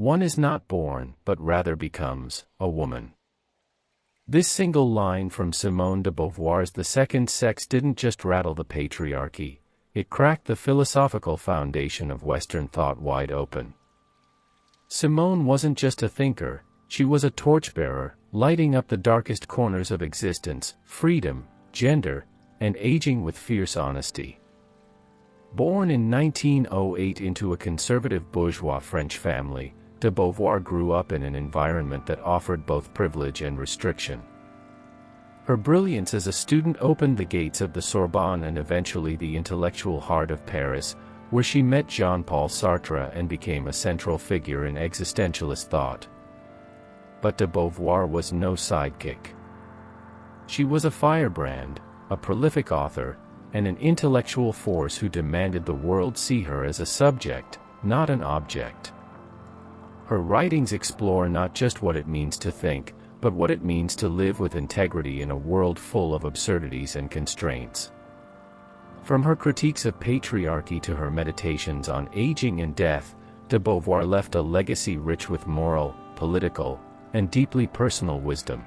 One is not born, but rather becomes, a woman. This single line from Simone de Beauvoir's The Second Sex didn't just rattle the patriarchy, it cracked the philosophical foundation of Western thought wide open. Simone wasn't just a thinker, she was a torchbearer, lighting up the darkest corners of existence, freedom, gender, and aging with fierce honesty. Born in 1908 into a conservative bourgeois French family, de Beauvoir grew up in an environment that offered both privilege and restriction. Her brilliance as a student opened the gates of the Sorbonne and eventually the intellectual heart of Paris, where she met Jean-Paul Sartre and became a central figure in existentialist thought. But de Beauvoir was no sidekick. She was a firebrand, a prolific author, and an intellectual force who demanded the world see her as a subject, not an object. Her writings explore not just what it means to think, but what it means to live with integrity in a world full of absurdities and constraints. From her critiques of patriarchy to her meditations on aging and death, de Beauvoir left a legacy rich with moral, political, and deeply personal wisdom.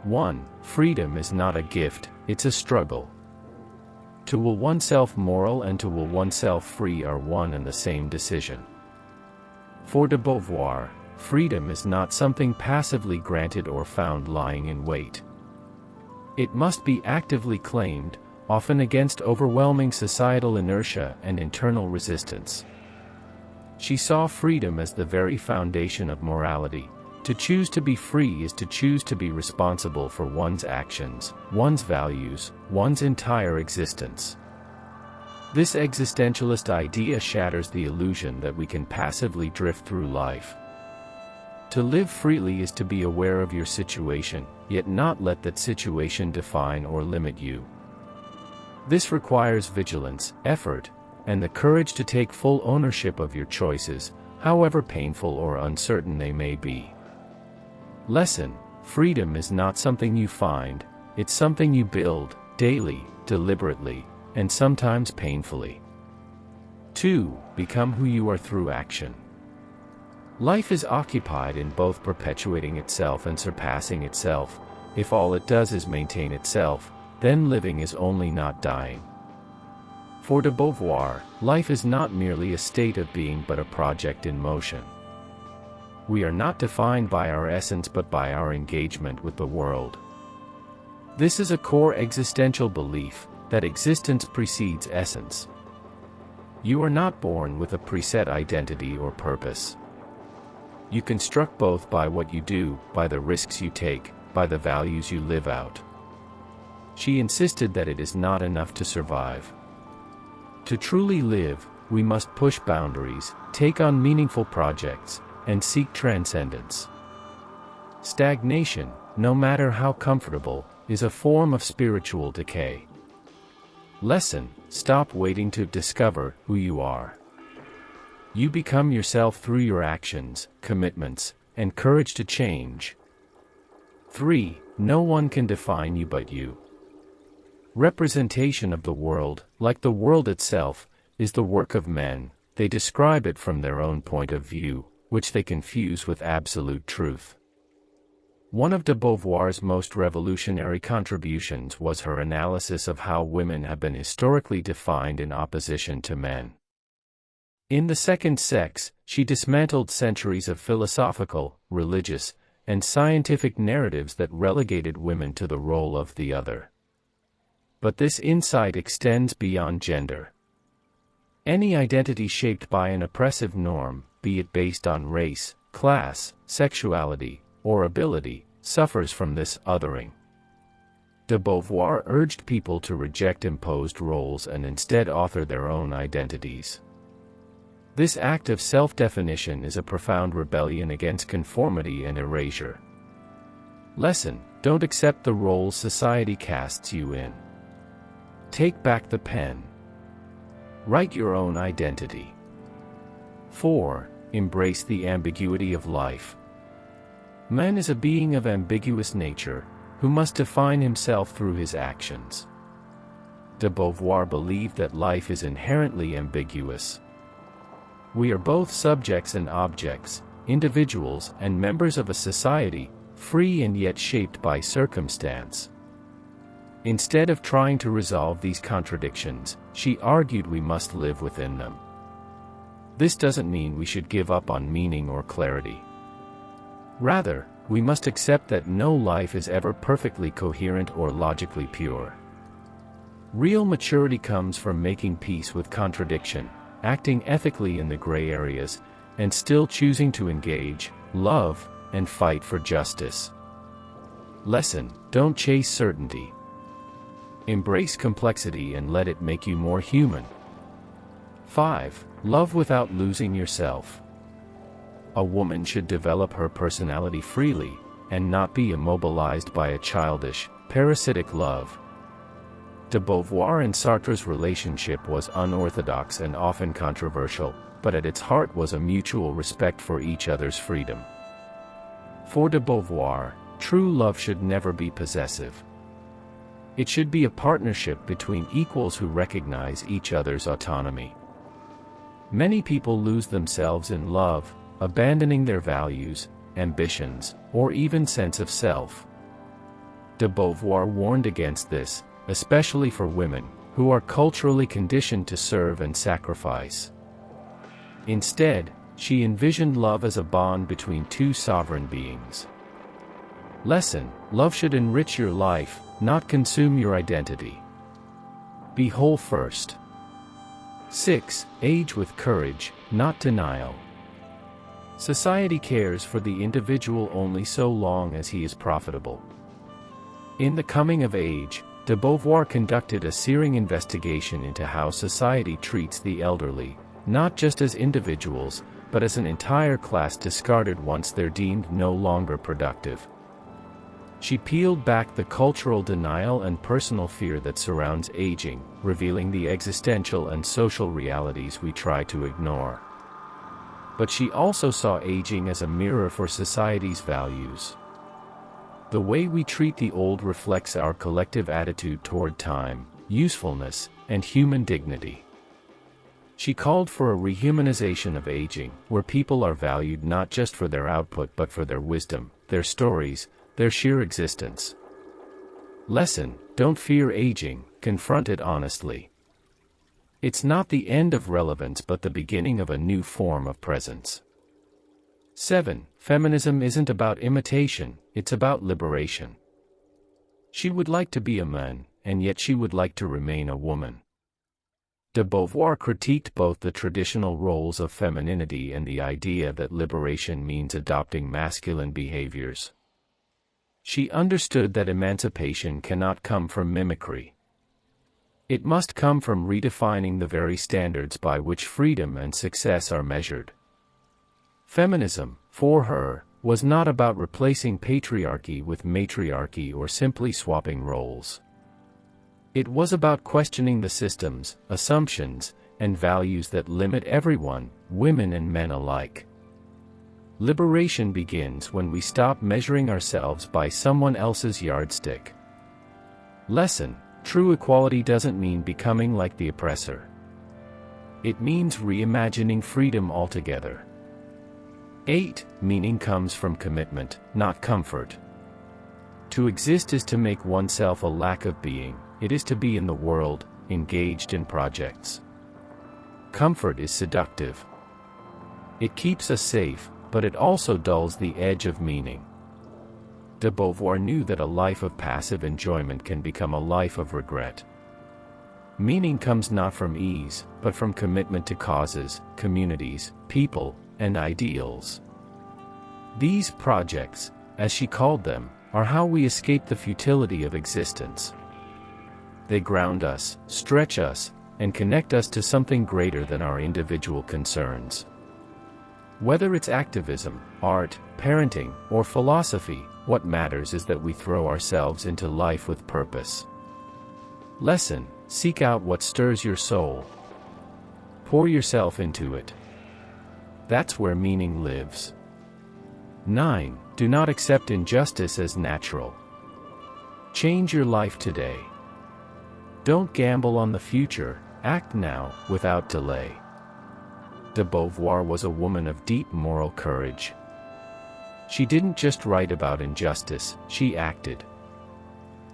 1. Freedom is not a gift, it's a struggle. To will oneself moral and to will oneself free are one and the same decision. For de Beauvoir, freedom is not something passively granted or found lying in wait. It must be actively claimed, often against overwhelming societal inertia and internal resistance. She saw freedom as the very foundation of morality. To choose to be free is to choose to be responsible for one's actions, one's values, one's entire existence. This existentialist idea shatters the illusion that we can passively drift through life. To live freely is to be aware of your situation, yet not let that situation define or limit you. This requires vigilance, effort, and the courage to take full ownership of your choices, however painful or uncertain they may be. Lesson: freedom is not something you find, it's something you build, daily, deliberately, and sometimes painfully. 2. Become who you are through action. Life is occupied in both perpetuating itself and surpassing itself. If all it does is maintain itself, then living is only not dying. For de Beauvoir, life is not merely a state of being but a project in motion. We are not defined by our essence but by our engagement with the world. This is a core existential belief, that existence precedes essence. You are not born with a preset identity or purpose. You construct both by what you do, by the risks you take, by the values you live out. She insisted that it is not enough to survive. To truly live, we must push boundaries, take on meaningful projects, and seek transcendence. Stagnation, no matter how comfortable, is a form of spiritual decay. Lesson: stop waiting to discover who you are. You become yourself through your actions, commitments, and courage to change. 3. No one can define you but you. Representation of the world, like the world itself, is the work of men. They describe it from their own point of view, which they confuse with absolute truth. One of de Beauvoir's most revolutionary contributions was her analysis of how women have been historically defined in opposition to men. In The Second Sex, she dismantled centuries of philosophical, religious, and scientific narratives that relegated women to the role of the other. But this insight extends beyond gender. Any identity shaped by an oppressive norm, be it based on race, class, sexuality, or ability, suffers from this othering. De Beauvoir urged people to reject imposed roles and instead author their own identities. This act of self-definition is a profound rebellion against conformity and erasure. Lesson: don't accept the roles society casts you in. Take back the pen. Write your own identity. 4. Embrace the ambiguity of life. Man is a being of ambiguous nature, who must define himself through his actions. De Beauvoir believed that life is inherently ambiguous. We are both subjects and objects, individuals and members of a society, free and yet shaped by circumstance. Instead of trying to resolve these contradictions, she argued we must live within them. This doesn't mean we should give up on meaning or clarity. Rather, we must accept that no life is ever perfectly coherent or logically pure. Real maturity comes from making peace with contradiction, acting ethically in the gray areas, and still choosing to engage, love, and fight for justice. Lesson: don't chase certainty. Embrace complexity and let it make you more human. 5. Love without losing yourself. A woman should develop her personality freely, and not be immobilized by a childish, parasitic love. De Beauvoir and Sartre's relationship was unorthodox and often controversial, but at its heart was a mutual respect for each other's freedom. For de Beauvoir, true love should never be possessive. It should be a partnership between equals who recognize each other's autonomy. Many people lose themselves in love, abandoning their values, ambitions, or even sense of self. De Beauvoir warned against this, especially for women, who are culturally conditioned to serve and sacrifice. Instead, she envisioned love as a bond between two sovereign beings. Lesson: love should enrich your life, not consume your identity. Be whole first. 6. Age with courage, not denial. Society cares for the individual only so long as he is profitable. In The Coming of Age, de Beauvoir conducted a searing investigation into how society treats the elderly, not just as individuals, but as an entire class discarded once they're deemed no longer productive. She peeled back the cultural denial and personal fear that surrounds aging, revealing the existential and social realities we try to ignore. But she also saw aging as a mirror for society's values. The way we treat the old reflects our collective attitude toward time, usefulness, and human dignity. She called for a rehumanization of aging, where people are valued not just for their output but for their wisdom, their stories, their sheer existence. Lesson: don't fear aging, confront it honestly. It's not the end of relevance but the beginning of a new form of presence. 7. Feminism isn't about imitation, it's about liberation. She would like to be a man, and yet she would like to remain a woman. De Beauvoir critiqued both the traditional roles of femininity and the idea that liberation means adopting masculine behaviors. She understood that emancipation cannot come from mimicry. It must come from redefining the very standards by which freedom and success are measured. Feminism, for her, was not about replacing patriarchy with matriarchy or simply swapping roles. It was about questioning the systems, assumptions, and values that limit everyone, women and men alike. Liberation begins when we stop measuring ourselves by someone else's yardstick. Lesson: true equality doesn't mean becoming like the oppressor. It means reimagining freedom altogether. 8. Meaning comes from commitment, not comfort. To exist is to make oneself a lack of being, it is to be in the world, engaged in projects. Comfort is seductive. It keeps us safe, but it also dulls the edge of meaning. De Beauvoir knew that a life of passive enjoyment can become a life of regret. Meaning comes not from ease, but from commitment to causes, communities, people, and ideals. These projects, as she called them, are how we escape the futility of existence. They ground us, stretch us, and connect us to something greater than our individual concerns. Whether it's activism, art, parenting, or philosophy, what matters is that we throw ourselves into life with purpose. Lesson: seek out what stirs your soul. Pour yourself into it. That's where meaning lives. 9. Do not accept injustice as natural. Change your life today. Don't gamble on the future, act now, without delay. de Beauvoir was a woman of deep moral courage. She didn't just write about injustice, she acted.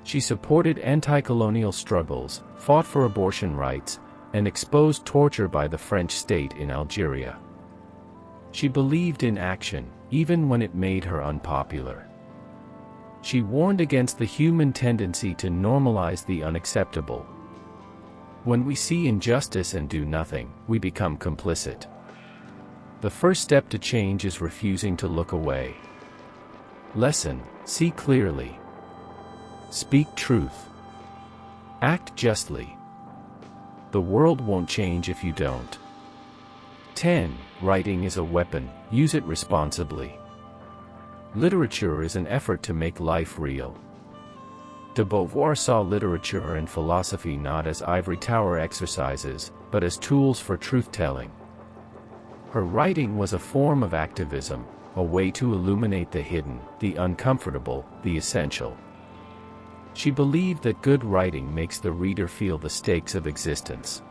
She supported anti-colonial struggles, fought for abortion rights, and exposed torture by the French state in Algeria. She believed in action, even when it made her unpopular. She warned against the human tendency to normalize the unacceptable. When we see injustice and do nothing, we become complicit. The first step to change is refusing to look away. Lesson: see clearly. Speak truth. Act justly. The world won't change if you don't. 10. Writing is a weapon, use it responsibly. Literature is an effort to make life real. De Beauvoir saw literature and philosophy not as ivory tower exercises, but as tools for truth-telling. Her writing was a form of activism, a way to illuminate the hidden, the uncomfortable, the essential. She believed that good writing makes the reader feel the stakes of existence.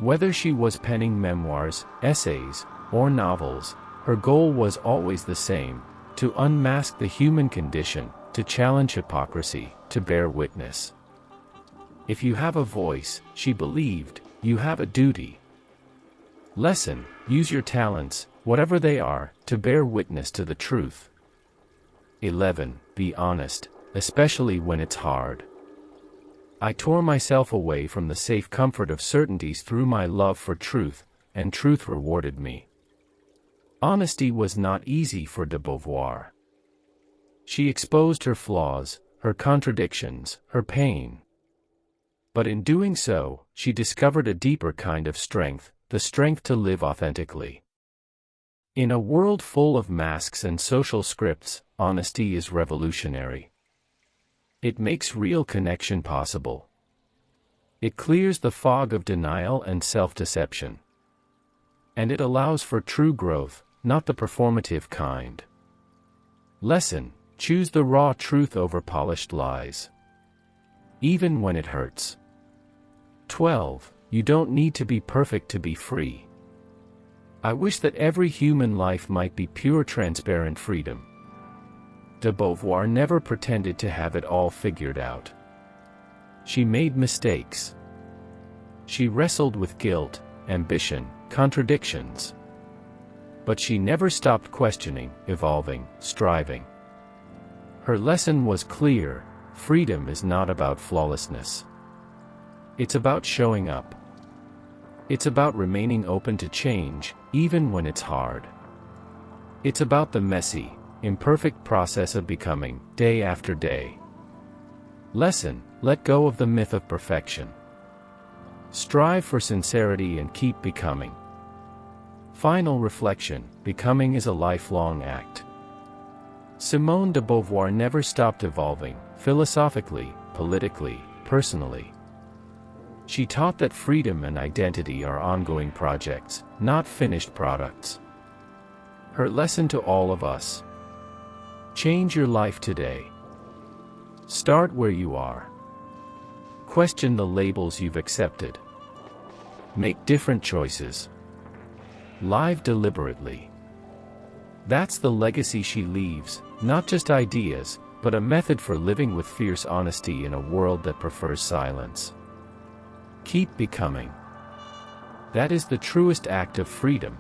Whether she was penning memoirs, essays, or novels, her goal was always the same: to unmask the human condition, to challenge hypocrisy, to bear witness. If you have a voice, she believed, you have a duty. Lesson: use your talents, whatever they are, to bear witness to the truth. 11. Be honest, especially when it's hard. I tore myself away from the safe comfort of certainties through my love for truth, and truth rewarded me. Honesty was not easy for de Beauvoir. She exposed her flaws, her contradictions, her pain. But in doing so, she discovered a deeper kind of strength, the strength to live authentically. In a world full of masks and social scripts, honesty is revolutionary. It makes real connection possible. It clears the fog of denial and self-deception. And it allows for true growth, not the performative kind. Lesson: choose the raw truth over polished lies. Even when it hurts. 12. You don't need to be perfect to be free. I wish that every human life might be pure, transparent freedom. De Beauvoir never pretended to have it all figured out. She made mistakes. She wrestled with guilt, ambition, contradictions. But she never stopped questioning, evolving, striving. Her lesson was clear: freedom is not about flawlessness. It's about showing up. It's about remaining open to change, even when it's hard. It's about the messy, imperfect process of becoming, day after day. Lesson: let go of the myth of perfection. Strive for sincerity and keep becoming. Final reflection: becoming is a lifelong act. Simone de Beauvoir never stopped evolving, philosophically, politically, personally. She taught that freedom and identity are ongoing projects, not finished products. Her lesson to all of us: change your life today. Start where you are. Question the labels you've accepted. Make different choices. Live deliberately. That's the legacy she leaves, not just ideas, but a method for living with fierce honesty in a world that prefers silence. Keep becoming. That is the truest act of freedom.